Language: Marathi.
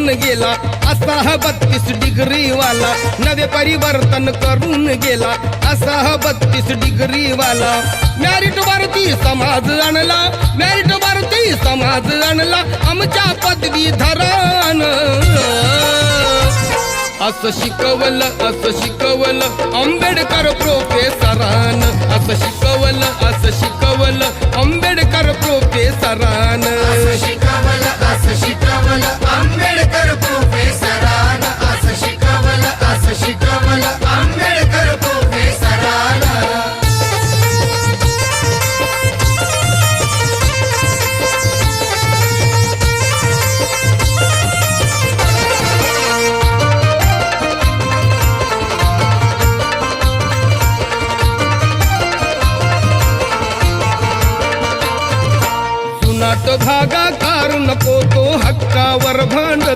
करून गेला असा हा 32 डिग्री वाला, नवे परिवर्तन करून गेला असा हा 32 डिग्री वाला। मॅरिट वरती समाज आणला, मॅरिट वरती समाज आणला आमच्या पदवीधरान। असं शिकवलं आंबेडकर प्रोफेसरान, असं शिकवलं आंबेडकर प्रोफेसरान। असं शिकवलं आंबेडकर प्रोफेसरान, असं शिकवलं आंबेडकर प्रोफेसरान। जुनाट भागा कारू नको तो हक्कावर भांड